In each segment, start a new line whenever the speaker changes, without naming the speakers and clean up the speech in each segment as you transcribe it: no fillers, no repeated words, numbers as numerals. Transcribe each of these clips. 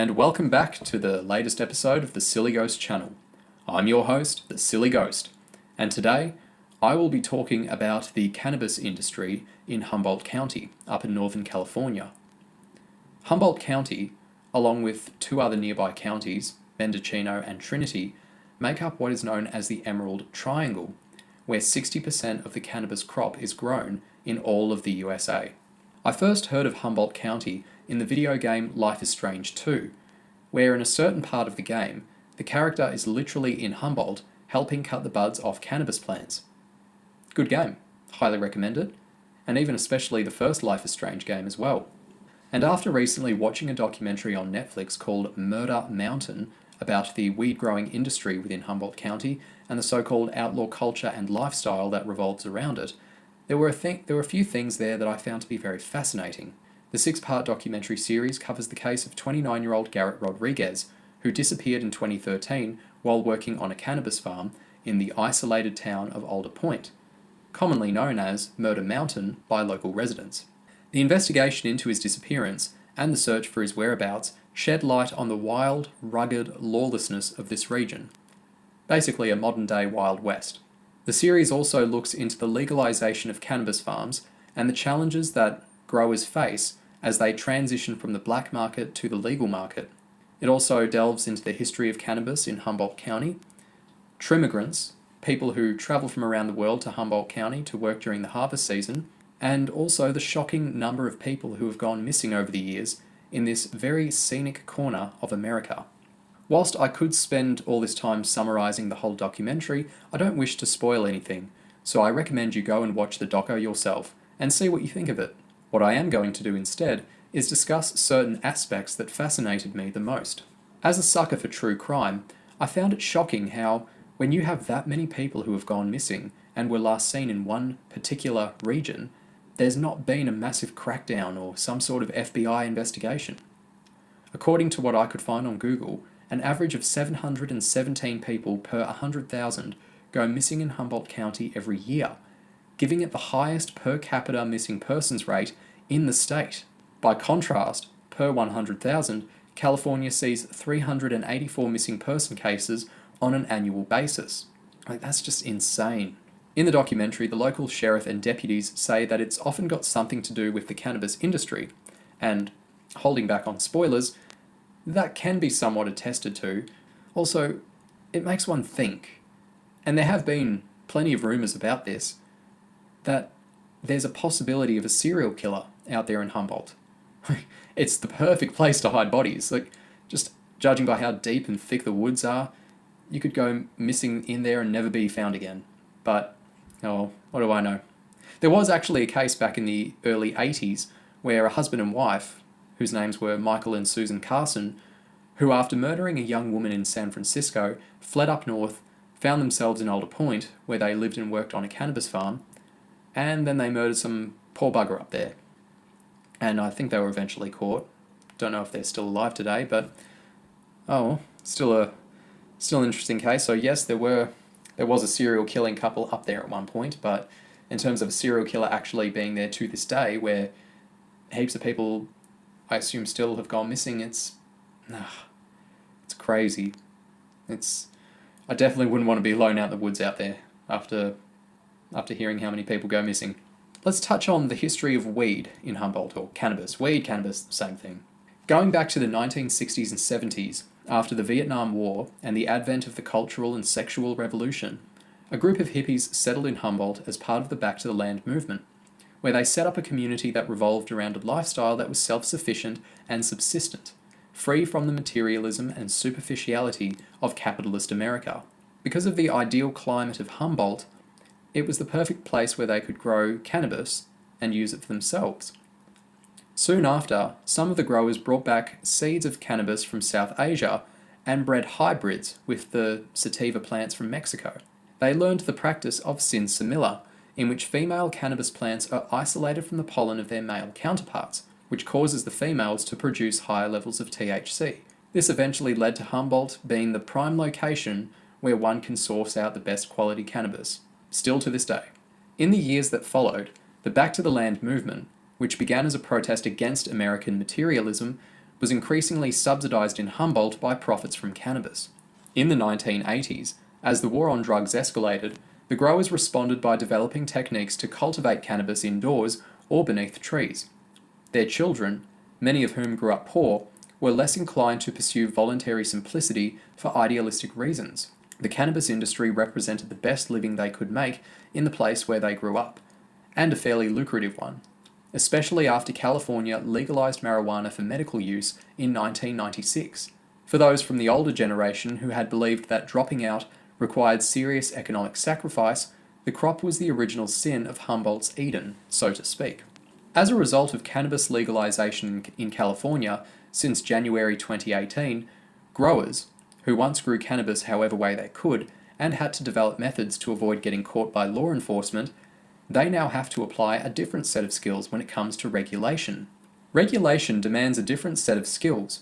and welcome back to the latest episode of the Silly Ghost channel. I'm your host, the Silly Ghost, and today I will be talking about the cannabis industry in Humboldt County, up in Northern California. Humboldt County, along with two other nearby counties, Mendocino and Trinity, make up what is known as the Emerald Triangle, where 60% of the cannabis crop is grown in all of the USA. I first heard of Humboldt County in the video game Life is Strange 2, where in a certain part of the game, the character is literally in Humboldt helping cut the buds off cannabis plants. Good game, highly recommend it, and even especially the first Life is Strange game as well. And after recently watching a documentary on Netflix called Murder Mountain about the weed growing industry within Humboldt County and the so-called outlaw culture and lifestyle that revolves around it, there were a few things there that I found to be very fascinating. The 6-part documentary series covers the case of 29-year-old Garrett Rodriguez, who disappeared in 2013 while working on a cannabis farm in the isolated town of Alder Point, commonly known as Murder Mountain by local residents. The investigation into his disappearance and the search for his whereabouts shed light on the wild, rugged lawlessness of this region. Basically a modern-day Wild West. The series also looks into the legalization of cannabis farms and the challenges that growers face as they transition from the black market to the legal market. It also delves into the history of cannabis in Humboldt County, trimmigrants, people who travel from around the world to Humboldt County to work during the harvest season, and also the shocking number of people who have gone missing over the years in this very scenic corner of America. Whilst I could spend all this time summarising the whole documentary, I don't wish to spoil anything, so I recommend you go and watch the doco yourself and see what you think of it. What I am going to do instead is discuss certain aspects that fascinated me the most. As a sucker for true crime, I found it shocking how, when you have that many people who have gone missing and were last seen in one particular region, there's not been a massive crackdown or some sort of FBI investigation. According to what I could find on Google, an average of 717 people per 100,000 go missing in Humboldt County every year, giving it the highest per capita missing persons rate in the state. By contrast, per 100,000, California sees 384 missing person cases on an annual basis. That's just insane. In the documentary, the local sheriff and deputies say that it's often got something to do with the cannabis industry, and, holding back on spoilers, that can be somewhat attested to. Also, it makes one think, and there have been plenty of rumours about this, that there's a possibility of a serial killer out there in Humboldt. It's the perfect place to hide bodies. Just judging by how deep and thick the woods are, you could go missing in there and never be found again. But, oh, what do I know? There was actually a case back in the early 80s where a husband and wife, whose names were Michael and Susan Carson, who after murdering a young woman in San Francisco, fled up north, found themselves in Alder Point, where they lived and worked on a cannabis farm, and then they murdered some poor bugger up there. And I think they were eventually caught. Don't know if they're still alive today, but still an interesting case. So yes, there was a serial killing couple up there at one point, but in terms of a serial killer actually being there to this day, where heaps of people, I assume, still have gone missing, it's crazy. I definitely wouldn't want to be alone out in the woods out there after hearing how many people go missing. Let's touch on the history of weed in Humboldt, or cannabis. Weed, cannabis, same thing. Going back to the 1960s and 70s, after the Vietnam War and the advent of the Cultural and Sexual Revolution, a group of hippies settled in Humboldt as part of the Back to the Land movement, where they set up a community that revolved around a lifestyle that was self-sufficient and subsistent, free from the materialism and superficiality of capitalist America. Because of the ideal climate of Humboldt, it was the perfect place where they could grow cannabis and use it for themselves. Soon after, some of the growers brought back seeds of cannabis from South Asia and bred hybrids with the sativa plants from Mexico. They learned the practice of sinsemilla, in which female cannabis plants are isolated from the pollen of their male counterparts, which causes the females to produce higher levels of THC. This eventually led to Humboldt being the prime location where one can source out the best quality cannabis, still to this day. In the years that followed, the Back to the Land movement, which began as a protest against American materialism, was increasingly subsidized in Humboldt by profits from cannabis. In the 1980s, as the war on drugs escalated, the growers responded by developing techniques to cultivate cannabis indoors or beneath trees. Their children, many of whom grew up poor, were less inclined to pursue voluntary simplicity for idealistic reasons. The cannabis industry represented the best living they could make in the place where they grew up, and a fairly lucrative one, especially after California legalized marijuana for medical use in 1996. For those from the older generation who had believed that dropping out required serious economic sacrifice, the crop was the original sin of Humboldt's Eden, so to speak. As a result of cannabis legalization in California since January 2018, growers, who once grew cannabis however way they could and had to develop methods to avoid getting caught by law enforcement, they now have to apply a different set of skills when it comes to regulation. Regulation demands a different set of skills.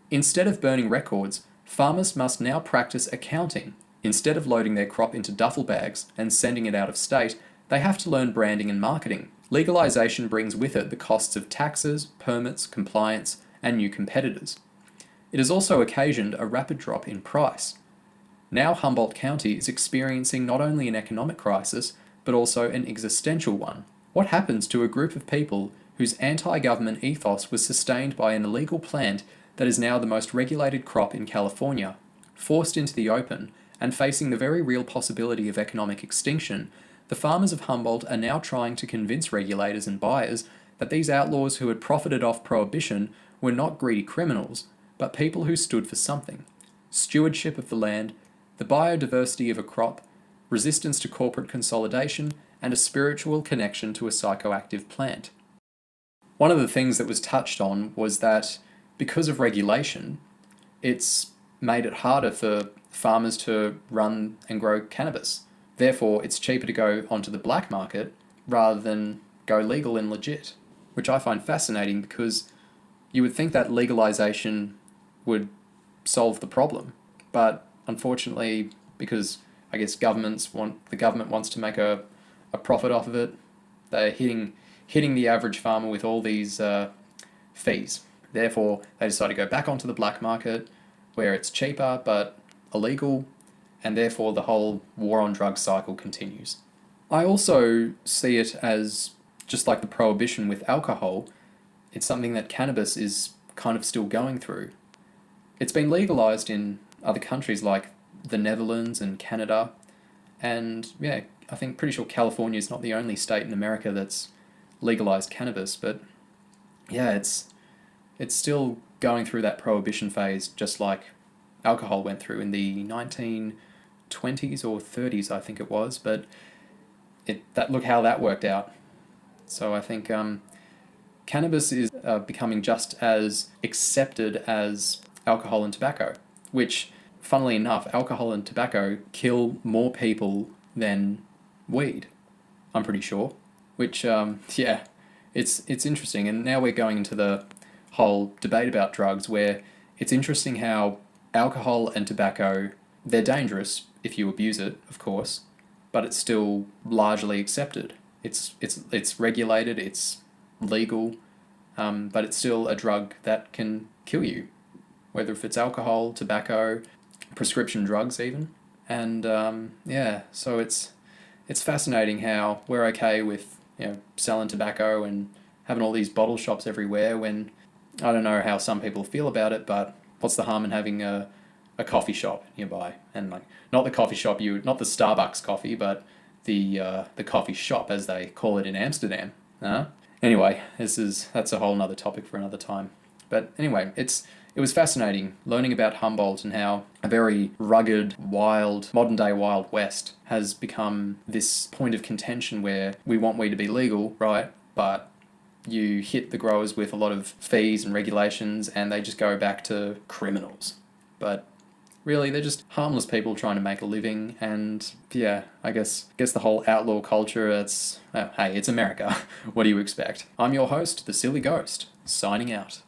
Instead of burning records, farmers must now practice accounting. Instead of loading their crop into duffel bags and sending it out of state, they have to learn branding and marketing. Legalization brings with it the costs of taxes, permits, compliance, and new competitors. It has also occasioned a rapid drop in price. Now Humboldt County is experiencing not only an economic crisis, but also an existential one. What happens to a group of people whose anti-government ethos was sustained by an illegal plant that is now the most regulated crop in California, forced into the open and facing the very real possibility of economic extinction? The farmers of Humboldt are now trying to convince regulators and buyers that these outlaws who had profited off prohibition were not greedy criminals, but people who stood for something: stewardship of the land, the biodiversity of a crop, resistance to corporate consolidation, and a spiritual connection to a psychoactive plant. One of the things that was touched on was that because of regulation, it's made it harder for farmers to run and grow cannabis. Therefore, it's cheaper to go onto the black market rather than go legal and legit, which I find fascinating because you would think that legalization would solve the problem. But unfortunately, because I guess the government wants to make a profit off of it, they're hitting the average farmer with all these fees. Therefore, they decide to go back onto the black market where it's cheaper but illegal, and therefore the whole war on drugs cycle continues. I also see it as, just like the prohibition with alcohol, it's something that cannabis is kind of still going through. It's been legalized in other countries like the Netherlands and Canada, and yeah, I think pretty sure California is not the only state in America that's legalized cannabis, but yeah, it's still going through that prohibition phase, just like alcohol went through in the 1920s or 30s, I think it was, but look how that worked out. So I think cannabis is becoming just as accepted as alcohol and tobacco, which, funnily enough, alcohol and tobacco kill more people than weed, I'm pretty sure. Which, yeah, it's interesting. And now we're going into the whole debate about drugs, where it's interesting how alcohol and tobacco, they're dangerous if you abuse it, of course, but it's still largely accepted. It's regulated, it's legal, but it's still a drug that can kill you, whether if it's alcohol, tobacco, prescription drugs even. And yeah, so it's fascinating how we're okay with selling tobacco and having all these bottle shops everywhere, when I don't know how some people feel about it, but what's the harm in having a coffee shop nearby? And like, not the coffee shop, not the Starbucks coffee, but the coffee shop, as they call it in Amsterdam. Anyway, that's a whole nother topic for another time. But anyway, it was fascinating learning about Humboldt and how a very rugged, wild, modern-day Wild West has become this point of contention where we want weed to be legal, right? But you hit the growers with a lot of fees and regulations and they just go back to criminals. But really, they're just harmless people trying to make a living, and yeah, I guess the whole outlaw culture, hey, it's America. What do you expect? I'm your host, The Silly Ghost, signing out.